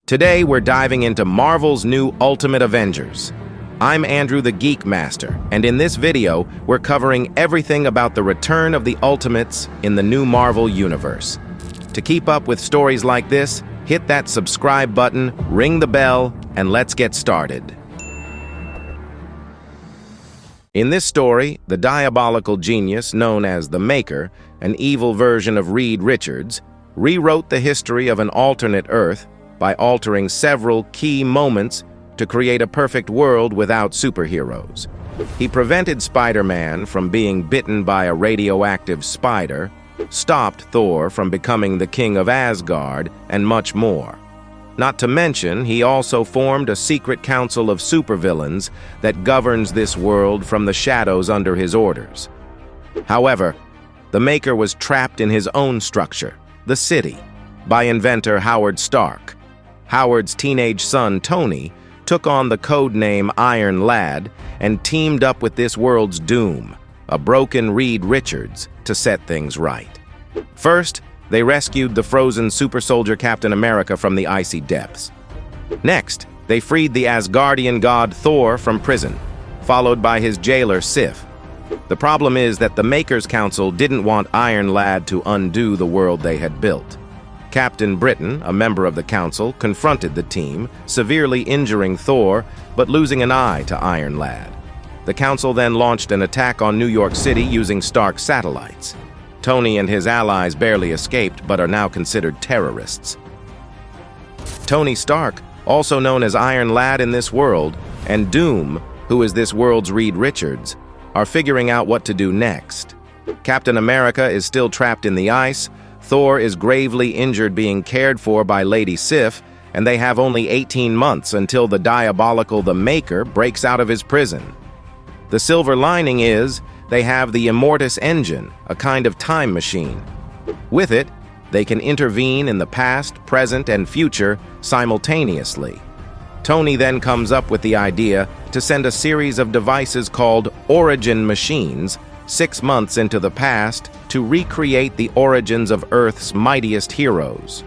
Today, we're diving into Marvel's new Ultimate Avengers. I'm Andrew the Geek Master, and in this video, we're covering everything about the return of the Ultimates in the new Marvel Universe. To keep up with stories like this, hit that subscribe button, ring the bell, and let's get started. In this story, the diabolical genius known as the Maker, an evil version of Reed Richards, rewrote the history of an alternate Earth by altering several key moments to create a perfect world without superheroes. He prevented Spider-Man from being bitten by a radioactive spider, stopped Thor from becoming the king of Asgard, and much more. Not to mention, he also formed a secret council of supervillains that governs this world from the shadows under his orders. However, the Maker was trapped in his own structure, the city, by inventor Howard Stark. Howard's teenage son, Tony, took on the code name Iron Lad and teamed up with this world's Doom, a broken Reed Richards, to set things right. First, they rescued the frozen super soldier Captain America from the icy depths. Next, they freed the Asgardian god Thor from prison, followed by his jailer Sif. The problem is that the Maker's Council didn't want Iron Lad to undo the world they had built. Captain Britain, a member of the council, confronted the team, severely injuring Thor, but losing an eye to Iron Lad. The council then launched an attack on New York City using Stark satellites. Tony and his allies barely escaped, but are now considered terrorists. Tony Stark, also known as Iron Lad in this world, and Doom, who is this world's Reed Richards, are figuring out what to do next. Captain America is still trapped in the ice, Thor is gravely injured being cared for by Lady Sif, and they have only 18 months until the diabolical The Maker breaks out of his prison. The silver lining is they have the Immortus engine, a kind of time machine. With it, they can intervene in the past, present, and future simultaneously. Tony then comes up with the idea to send a series of devices called Origin Machines 6 months into the past to recreate the origins of Earth's mightiest heroes.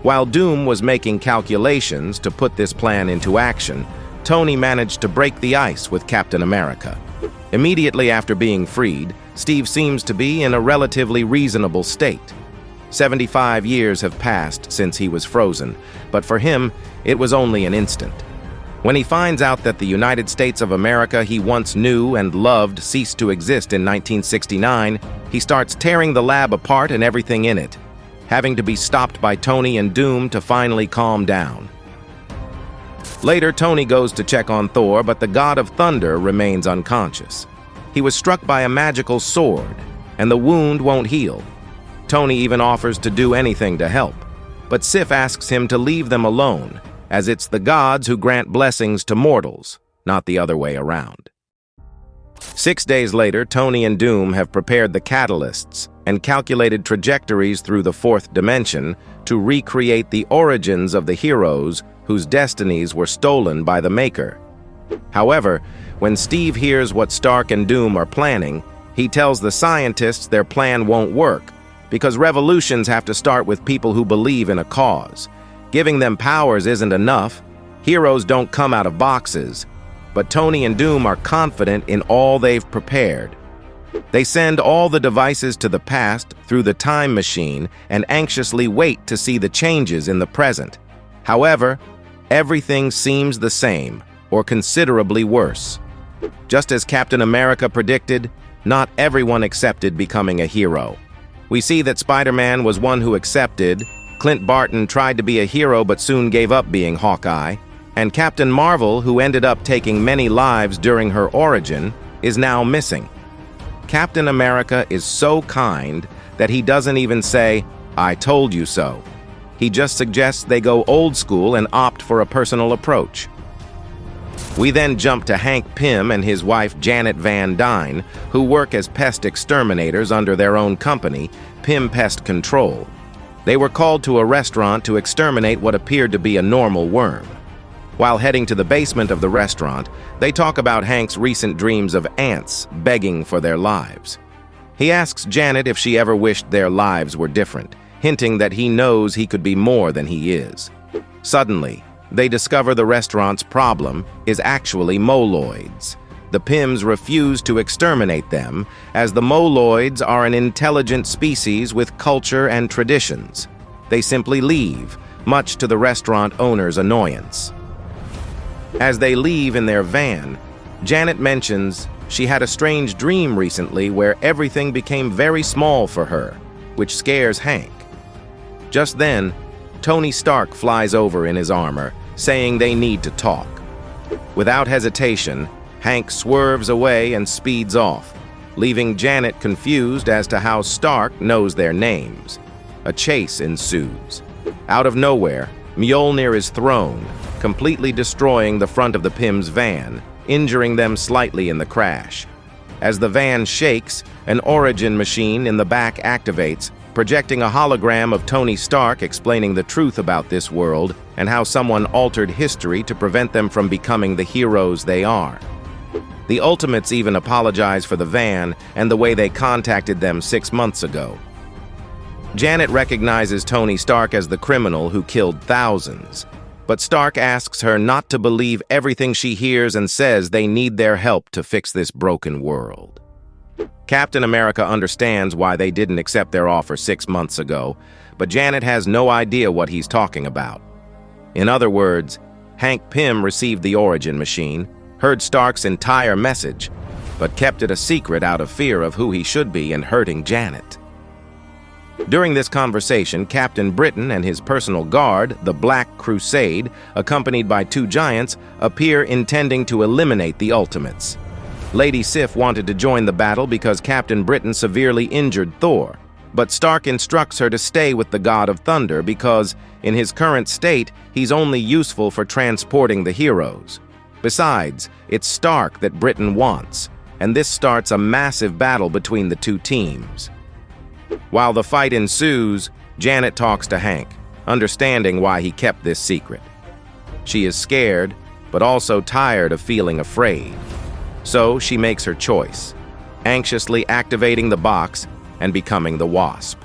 While Doom was making calculations to put this plan into action, Tony managed to break the ice with Captain America. Immediately after being freed, Steve seems to be in a relatively reasonable state. 75 years have passed since he was frozen, but for him, it was only an instant. When he finds out that the United States of America he once knew and loved ceased to exist in 1969, he starts tearing the lab apart and everything in it, having to be stopped by Tony and Doom to finally calm down. Later, Tony goes to check on Thor, but the God of Thunder remains unconscious. He was struck by a magical sword, and the wound won't heal. Tony even offers to do anything to help, but Sif asks him to leave them alone, as it's the gods who grant blessings to mortals, not the other way around. 6 days later, Tony and Doom have prepared the catalysts and calculated trajectories through the fourth dimension to recreate the origins of the heroes whose destinies were stolen by the Maker. However, when Steve hears what Stark and Doom are planning, he tells the scientists their plan won't work because revolutions have to start with people who believe in a cause. Giving them powers isn't enough. Heroes don't come out of boxes. But Tony and Doom are confident in all they've prepared. They send all the devices to the past through the time machine and anxiously wait to see the changes in the present. However, everything seems the same, or considerably worse. Just as Captain America predicted, not everyone accepted becoming a hero. We see that Spider-Man was one who accepted, Clint Barton tried to be a hero but soon gave up being Hawkeye, and Captain Marvel, who ended up taking many lives during her origin, is now missing. Captain America is so kind that he doesn't even say, "I told you so." He just suggests they go old school and opt for a personal approach. We then jump to Hank Pym and his wife Janet Van Dyne, who work as pest exterminators under their own company, Pym Pest Control. They were called to a restaurant to exterminate what appeared to be a normal worm. While heading to the basement of the restaurant, they talk about Hank's recent dreams of ants begging for their lives. He asks Janet if she ever wished their lives were different, hinting that he knows he could be more than he is. Suddenly, they discover the restaurant's problem is actually moloids. The Pyms refuse to exterminate them, as the moloids are an intelligent species with culture and traditions. They simply leave, much to the restaurant owner's annoyance. As they leave in their van, Janet mentions she had a strange dream recently where everything became very small for her, which scares Hank. Just then, Tony Stark flies over in his armor, saying they need to talk. Without hesitation, Hank swerves away and speeds off, leaving Janet confused as to how Stark knows their names. A chase ensues. Out of nowhere, Mjolnir is thrown, completely destroying the front of the Pyms' van, injuring them slightly in the crash. As the van shakes, an origin machine in the back activates, projecting a hologram of Tony Stark explaining the truth about this world and how someone altered history to prevent them from becoming the heroes they are. The Ultimates even apologize for the van and the way they contacted them 6 months ago. Janet recognizes Tony Stark as the criminal who killed thousands, but Stark asks her not to believe everything she hears and says they need their help to fix this broken world. Captain America understands why they didn't accept their offer 6 months ago, but Janet has no idea what he's talking about. In other words, Hank Pym received the origin machine, heard Stark's entire message, but kept it a secret out of fear of who he should be and hurting Janet. During this conversation, Captain Britain and his personal guard, the Black Crusade, accompanied by 2 giants, appear intending to eliminate the Ultimates. Lady Sif wanted to join the battle because Captain Britain severely injured Thor, but Stark instructs her to stay with the God of Thunder because, in his current state, he's only useful for transporting the heroes. Besides, it's Stark that Britain wants, and this starts a massive battle between the 2 teams. While the fight ensues, Janet talks to Hank, understanding why he kept this secret. She is scared, but also tired of feeling afraid. So she makes her choice, anxiously activating the box and becoming the Wasp.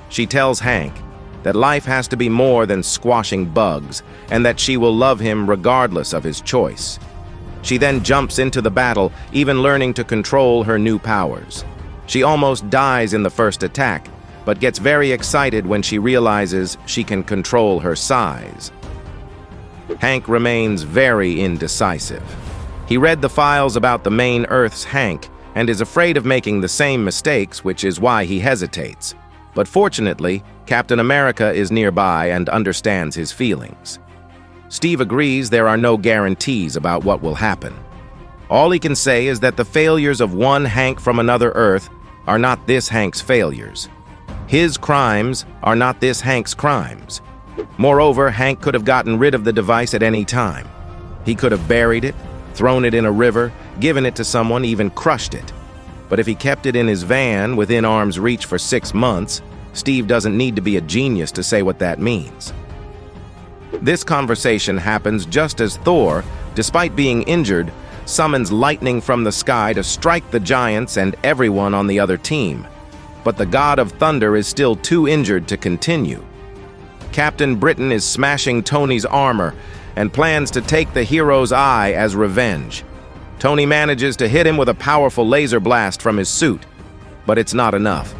She tells Hank that life has to be more than squashing bugs and that she will love him regardless of his choice. She then jumps into the battle, even learning to control her new powers. She almost dies in the first attack, but gets very excited when she realizes she can control her size. Hank remains very indecisive. He read the files about the main Earth's Hank and is afraid of making the same mistakes, which is why he hesitates. But fortunately, Captain America is nearby and understands his feelings. Steve agrees there are no guarantees about what will happen. All he can say is that the failures of one Hank from another Earth are not this Hank's failures. His crimes are not this Hank's crimes. Moreover, Hank could have gotten rid of the device at any time. He could have buried it, thrown it in a river, given it to someone, even crushed it. But if he kept it in his van within arm's reach for 6 months, Steve doesn't need to be a genius to say what that means. This conversation happens just as Thor, despite being injured, summons lightning from the sky to strike the giants and everyone on the other team. But the God of Thunder is still too injured to continue. Captain Britain is smashing Tony's armor and plans to take the hero's eye as revenge. Tony manages to hit him with a powerful laser blast from his suit, but it's not enough.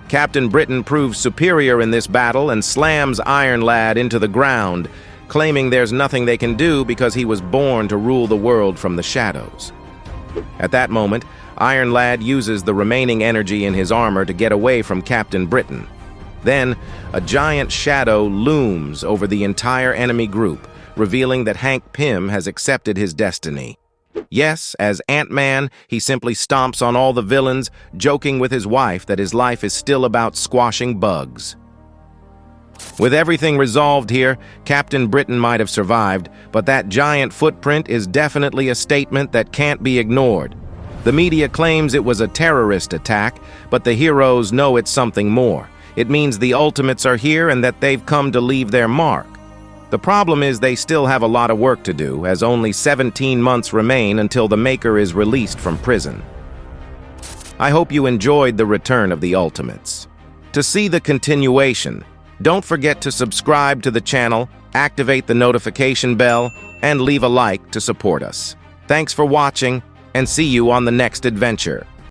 Captain Britain proves superior in this battle and slams Iron Lad into the ground, claiming there's nothing they can do because he was born to rule the world from the shadows. At that moment, Iron Lad uses the remaining energy in his armor to get away from Captain Britain. Then, a giant shadow looms over the entire enemy group, revealing that Hank Pym has accepted his destiny. Yes, as Ant-Man, he simply stomps on all the villains, joking with his wife that his life is still about squashing bugs. With everything resolved here, Captain Britain might have survived, but that giant footprint is definitely a statement that can't be ignored. The media claims it was a terrorist attack, but the heroes know it's something more. It means the Ultimates are here and that they've come to leave their mark. The problem is they still have a lot of work to do, as only 17 months remain until the Maker is released from prison. I hope you enjoyed the return of the Ultimates. To see the continuation, don't forget to subscribe to the channel, activate the notification bell, and leave a like to support us. Thanks for watching, and see you on the next adventure.